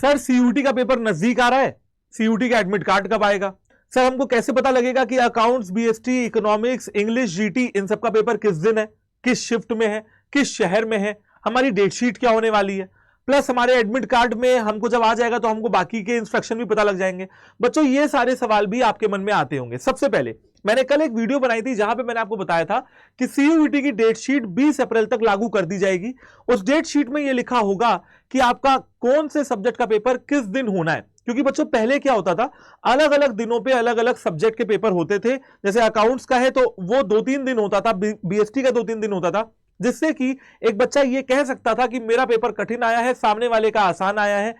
Sir CUT का paper नजदीक आ रहा है, सीयूटी का एडमिट कार्ड कब आएगा? सर हमको कैसे पता लगेगा कि accounts, BST, economics, English, GT इन सब का पेपर किस दिन है, किस शिफ्ट में है, किस शहर में है, हमारी डेट शीट क्या होने वाली है, प्लस हमारे एडमिट कार्ड में हमको जब आ जाएगा तो हमको बाकी के इंस्ट्रक्शन भी पता लग जाएंगे। बच्चों ये सारे सवाल भी आपके मन में आते होंगे। सबसे पहले मैंने कल एक वीडियो बनाई थी जहां पे मैंने आपको बताया था कि सीयूईटी की डेट शीट 20 अप्रैल तक लागू कर दी जाएगी। उस डेट शीट में यह लिखा होगा कि आपका कौन से सब्जेक्ट का पेपर किस दिन होना है, क्योंकि बच्चों पहले क्या होता था, अलग अलग दिनों पे अलग अलग सब्जेक्ट के पेपर होते थे। जैसे अकाउंट्स का है तो वो 2-3 दिन होता था, बीएसटी का 2-3 दिन होता था, जिससे कि एक बच्चा ये कह सकता था कि मेरा पेपर कठिन आया है, सामने वाले का आसान आया है।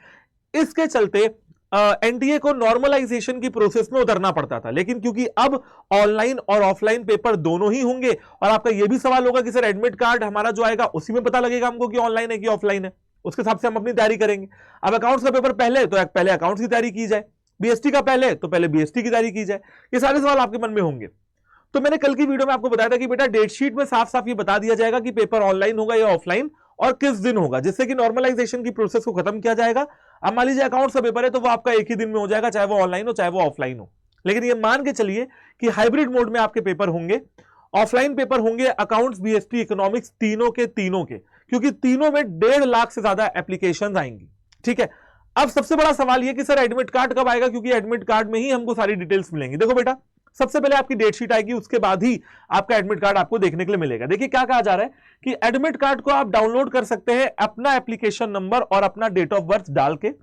इसके चलते एनटीए को नॉर्मलाइजेशन की प्रोसेस में उतरना पड़ता था। लेकिन क्योंकि अब ऑनलाइन और ऑफलाइन पेपर दोनों ही होंगे, और आपका यह भी सवाल होगा कि सर एडमिट कार्ड हमारा जो आएगा उसी में पता लगेगा हमको कि ऑनलाइन है कि ऑफलाइन है, उसके हिसाब से हम अपनी तैयारी करेंगे। अब अकाउंट्स का पेपर पहले तो पहले अकाउंट्स की तैयारी की जाए, बीएसटी का पहले तो पहले बीएसटी की तैयारी की जाए। ये सारे सवाल आपके मन में होंगे। तो मैंने कल की वीडियो में आपको बताया था कि बेटा डेट शीट में साफ साफ ये बता दिया जाएगा कि पेपर ऑनलाइन होगा या ऑफलाइन और किस दिन होगा, जिससे कि नॉर्मलाइजेशन की प्रोसेस को खत्म किया जाएगा। अब मान लीजिए अकाउंट्स का पेपर है तो वो आपका एक ही दिन में हो जाएगा, चाहे वो ऑनलाइन हो चाहे वो ऑफलाइन हो। लेकिन ये मान के चलिए कि हाइब्रिड मोड में आपके पेपर होंगे, ऑफलाइन पेपर होंगे अकाउंट्स, बीएसटी, इकोनॉमिक्स, तीनों के, क्योंकि तीनों में 1.5 लाख से ज्यादा एप्लीकेशन आएंगी। ठीक है, अब सबसे बड़ा सवाल यह कि सर एडमिट कार्ड कब आएगा, क्योंकि एडमिट कार्ड में ही हमको सारी डिटेल्स मिलेंगी। देखो बेटा, सबसे पहले आपकी डेट शीट आएगी, उसके बाद ही आपका एडमिट कार्ड आपको देखने के लिए मिलेगा। देखिए क्या कहा जा रहा है कि एडमिट कार्ड को आप डाउनलोड कर सकते हैं अपना एप्लीकेशन नंबर और अपना डेट ऑफ बर्थ डाल के, है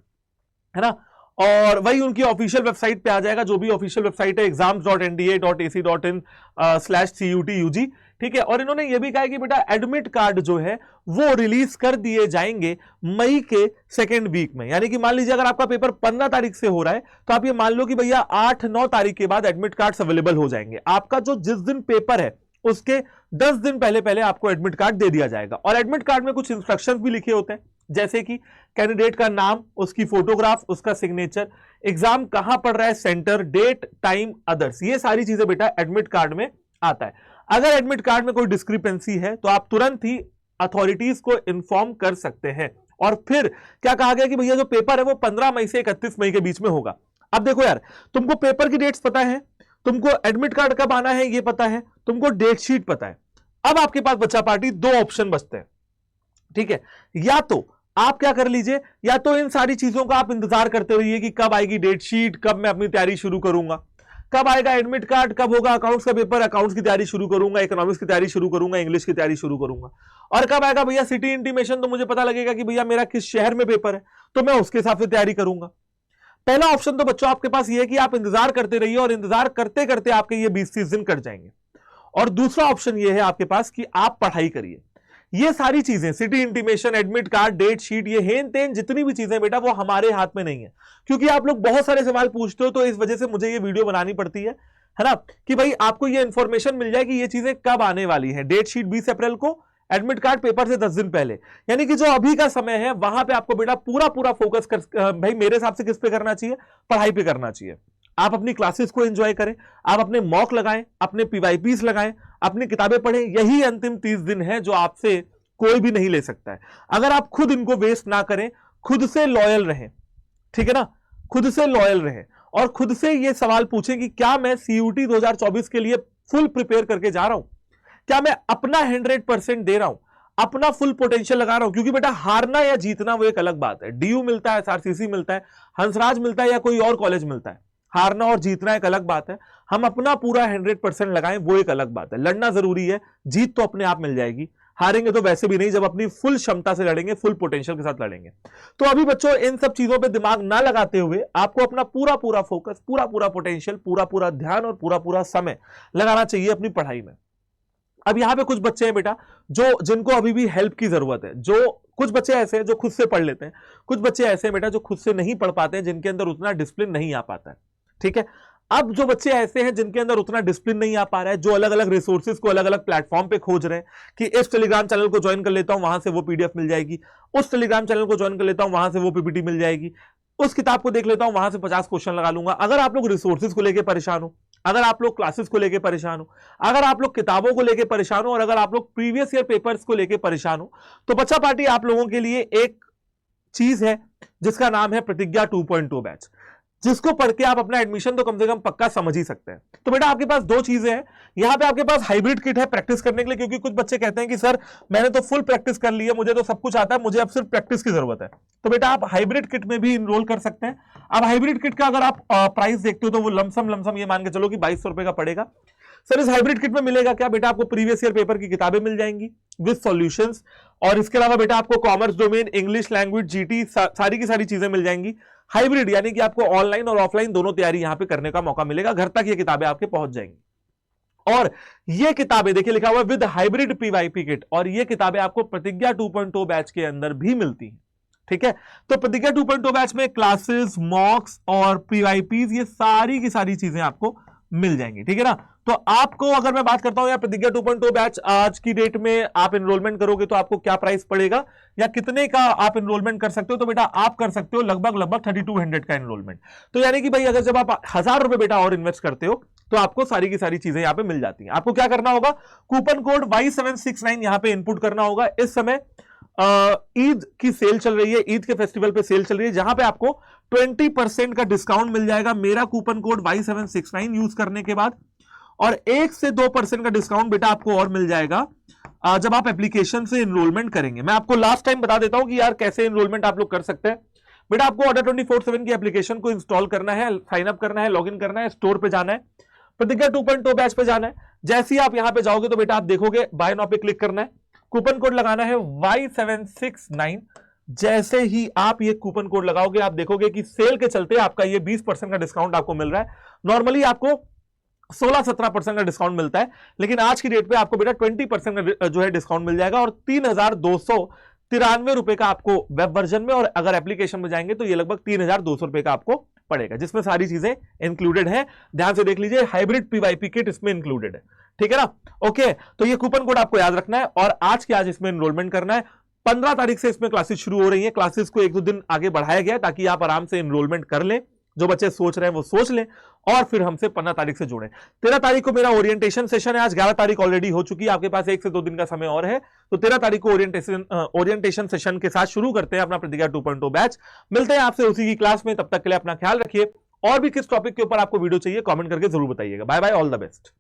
ना, और वही उनकी ऑफिशियल वेबसाइट पे आ जाएगा, जो भी ऑफिशियल वेबसाइट है exams.nda.ac.in/CUTUG। ठीक है, और इन्होंने ये भी कहा है कि बेटा एडमिट कार्ड जो है वो रिलीज कर दिए जाएंगे मई के 2nd वीक में। यानी कि मान लीजिए अगर आपका पेपर 15 तारीख से हो रहा है तो आप ये मान लो कि भैया 8-9 तारीख के बाद एडमिट कार्ड्स अवेलेबल हो जाएंगे। आपका जो जिस दिन पेपर है उसके 10 दिन पहले आपको एडमिट कार्ड दे दिया जाएगा। और एडमिट कार्ड में कुछ इंस्ट्रक्शंस भी लिखे होते हैं, जैसे कि कैंडिडेट का नाम, उसकी फोटोग्राफ, उसका सिग्नेचर, एग्जाम कहां पढ़ रहा है, सेंटर, डेट, टाइम, अदर्स, ये सारी चीजें बेटा एडमिट कार्ड में आता है। अगर एडमिट कार्ड में कोई डिस्क्रिपेंसी है तो आप तुरंत ही अथॉरिटीज को इन्फॉर्म कर सकते हैं। और फिर क्या कहा गया कि भैया जो पेपर है वो 15 मई से 31 मई के बीच में होगा। अब देखो यार, तुमको पेपर की डेट्स पता है, तुमको एडमिट कार्ड कब आना है ये पता है, तुमको डेट शीट पता है। अब आपके पास बच्चा पार्टी 2 ऑप्शन बचते हैं। ठीक है, या तो आप क्या कर लीजिए, या तो इन सारी चीजों का आप इंतजार करते रहिए कि कब आएगी डेट शीट, कब मैं अपनी तैयारी शुरू करूंगा, कब आएगा एडमिट कार्ड, कब होगा अकाउंट्स का पेपर, अकाउंट्स की तैयारी शुरू करूंगा, इकोनॉमिक्स की तैयारी शुरू करूंगा, इंग्लिश की तैयारी शुरू करूंगा, और कब आएगा भैया सिटी इंटीमेशन, तो मुझे पता लगेगा कि भैया मेरा किस शहर में पेपर है, तो मैं उसके हिसाब से तैयारी करूंगा। पहला ऑप्शन तो बच्चों आपके पास ये है कि आप इंतजार करते रहिए और इंतजार करते करते आपके ये 20-30 दिन कट जाएंगे। और दूसरा ऑप्शन ये है आपके पास कि आप पढ़ाई करिए। ये सारी चीजें, city intimation, admit card, date sheet, ये हेन तेन जितनी भी चीजें बेटा वो हमारे हाथ में नहीं है, क्योंकि आप लोग बहुत सारे सवाल पूछते हो, तो इस वजह से मुझे ये वीडियो बनानी पड़ती है ना, कि भाई आपको ये इंफॉर्मेशन मिल जाए कि ये चीजें कब आने वाली है। डेट शीट 20 अप्रैल को, एडमिट कार्ड पेपर से 10 दिन पहले, यानी कि जो अभी का समय है वहां पे आपको बेटा पूरा फोकस कर, भाई मेरे हिसाब से किस पे करना चाहिए, पढ़ाई पे करना चाहिए। आप अपनी क्लासेस को एंजॉय करें, आप अपने मॉक लगाएं, अपने पीवाईपीस लगाएं, अपनी किताबें पढ़ें। यही अंतिम 30 दिन है जो आपसे कोई भी नहीं ले सकता है। अगर आप खुद इनको वेस्ट ना करें, खुद से लॉयल रहें, ठीक है ना, खुद से लॉयल रहें और खुद से ये सवाल पूछें कि क्या मैं सीयूटी 2024 के लिए फुल प्रिपेयर करके जा रहा हूं, क्या मैं अपना 100% दे रहा हूं, अपना फुल पोटेंशियल लगा रहा हूं। क्योंकि बेटा हारना या जीतना वो एक अलग बात है। डीयू मिलता है, एसआरसीसी मिलता है, हंसराज मिलता है या कोई और कॉलेज मिलता है, हारना और जीतना एक अलग बात है। हम अपना पूरा 100% लगाएं, वो एक अलग बात है। लड़ना जरूरी है, जीत तो अपने आप मिल जाएगी, हारेंगे तो वैसे भी नहीं, जब अपनी फुल क्षमता से लड़ेंगे, फुल पोटेंशियल के साथ लड़ेंगे। तो अभी बच्चों इन सब चीजों पे दिमाग ना लगाते हुए आपको अपना पूरा फोकस, पूरा पोटेंशियल, पूरा ध्यान और पूरा समय लगाना चाहिए अपनी पढ़ाई में। अब यहां पे कुछ बच्चे हैं बेटा जिनको अभी भी हेल्प की जरूरत है। जो कुछ बच्चे ऐसे हैं जो खुद से पढ़ लेते हैं, कुछ बच्चे ऐसे हैं बेटा जो खुद से नहीं पढ़ पाते हैं, जिनके अंदर उतना डिसिप्लिन नहीं आ पाता है। ठीक है, अब जो बच्चे ऐसे हैं जिनके अंदर उतना डिसिप्लिन नहीं आ पा रहा है, जो अलग अलग रिसोर्सेज को अलग अलग प्लेटफॉर्म पे खोज रहे हैं कि इस टेलीग्राम चैनल को ज्वाइन कर लेता हूं, वहां से वो पीडीएफ मिल जाएगी, उस टेलीग्राम चैनल को ज्वाइन कर लेता हूं, वहां से वो पीपीटी मिल जाएगी, उस किताब को देख लेता हूं, वहां से 50 क्वेश्चन लगा लूंगा। अगर आप लोग रिसोर्सेज को लेकर परेशान हो, अगर आप लोग क्लासेस को लेकर परेशान हो, अगर आप लोग किताबों को लेकर परेशान हो और अगर आप लोग प्रीवियस ईयर पेपर्स को लेकर परेशान हो, तो बच्चा पार्टी आप लोगों के लिए एक चीज है जिसका नाम है प्रतिज्ञा 2.0 बैच, जिसको पढ़ के आप अपना एडमिशन तो कम से कम पक्का समझ ही सकते हैं। तो बेटा आपके पास दो चीजें हैं, यहां पे आपके पास हाइब्रिड किट है प्रैक्टिस करने के लिए, क्योंकि कुछ बच्चे कहते हैं कि सर मैंने तो फुल प्रैक्टिस कर ली है, मुझे तो सब कुछ आता है, मुझे अब सिर्फ प्रैक्टिस की जरूरत है। तो बेटा आप हाइब्रिड किट में भी इनरोल कर सकते हैं। अब हाइब्रिड किट का अगर आप प्राइस देखते हो तो वो लमसम ये मान के चलो कि 2200 रुपए का पड़ेगा। सर इस हाइब्रिड किट में मिलेगा क्या? बेटा आपको प्रीवियस ईयर पेपर की किताबें मिल जाएंगी विद सॉल्यूशंस, और इसके अलावा बेटा आपको commerce domain, English language, GT, सारी की सारी चीजें मिल जाएंगी। हाइब्रिड यानी कि आपको ऑनलाइन और ऑफलाइन दोनों तैयारी यहां पे करने का मौका मिलेगा, घर तक ये किताबें आपके पहुंच जाएंगी। और ये किताबें देखिए लिखा हुआ है विद हाइब्रिड पीवाईपी किट, और ये किताबें आपको प्रतिज्ञा 2.0 बैच के अंदर भी मिलती हैं। ठीक है, तो प्रतिज्ञा 2.0 बैच में क्लासेस, मॉक्स और पीवाईपीज, ये सारी की सारी चीजें आपको मिल जाएंगी। ठीक है ना, तो आपको अगर मैं बात करता हूं यार प्रतिज्ञा 2.0 बैच आज की डेट में आप एनरोलमेंट करोगे तो आपको क्या प्राइस पड़ेगा या कितने का आप एनरोलमेंट कर सकते हो? तो बेटा आप कर सकते हो लगभग 3200 का एनरोलमेंट। तो यानी कि भाई अगर जब आप 1000 रुपए बेटा और इन्वेस्ट करते हो तो आपको सारी की सारी चीजें यहां पे मिल जाती हैं। आपको क्या करना होगा, कूपन कोड Y769 यहां पे इनपुट करना होगा। इस समय ईद की सेल चल रही है, ईद के फेस्टिवल पे सेल चल रही है, जहां पे आपको 20% का डिस्काउंट मिल जाएगा मेरा कूपन कोड Y769 यूज करने के बाद, और 1 से 2% का डिस्काउंट बेटा आपको और मिल जाएगा जब आप एप्लीकेशन से एनरोलमेंट करेंगे। मैं आपको लास्ट टाइम बता देता हूं कि यार कैसे एनरोलमेंट आप लोग कर सकते हैं। बेटा आपको ऑर्डर 24/7 की एप्लीकेशन को इंस्टॉल करना है, साइन अप करना है, लॉगिन करना है, स्टोर पे जाना है, प्रतिज्ञा 2.0 बैच पे जाना है। जैसे ही आप यहां पे जाओगे तो बेटा आप देखोगे बाय नाउ पे क्लिक करना है, कूपन कोड लगाना है Y769। जैसे ही आप ये कूपन कोड लगाओगे आप देखोगे कि सेल के चलते आपका ये 20% का डिस्काउंट आपको मिल रहा है। नॉर्मली आपको 16-17% का डिस्काउंट मिलता है, लेकिन आज की डेट पे आपको बेटा 20% का जो है डिस्काउंट मिल जाएगा, और 3293 रुपए का आपको वेब वर्जन में, और अगर एप्लीकेशन में जाएंगे तो ये लगभग 3200 रुपए का आपको पड़ेगा, जिसमें सारी चीजें इंक्लूडेड है। ध्यान से देख लीजिए, हाइब्रिड पीवाईपी किट इसमें इंक्लूडेड है। ठीक है ना, ओके। तो ये कूपन कोड आपको याद रखना है और आज के आज इसमें एनरोलमेंट करना है। 15 तारीख से इसमें क्लासेस शुरू हो रही है, क्लासेस को 1-2 दिन आगे बढ़ाया गया ताकि आप आराम से एनरोलमेंट कर लें, जो बच्चे सोच रहे हैं वो सोच लें, और फिर हमसे 15 तारीख से जुड़ें। 13 तारीख को मेरा ओरिएंटेशन सेशन है, आज 11 तारीख ऑलरेडी हो चुकी है, आपके पास 1 से 2 दिन का समय और है। तो 13 तारीख को ओरिएंटेशन सेशन के साथ शुरू करते हैं अपना प्रतिज्ञा 2.0 बैच। मिलते हैं आपसे उसी की क्लास में, तब तक के लिए अपना ख्याल रखिए। और भी किस टॉपिक के ऊपर आपको वीडियो चाहिए कमेंट करके जरूर बताइएगा। Bye bye, all the best.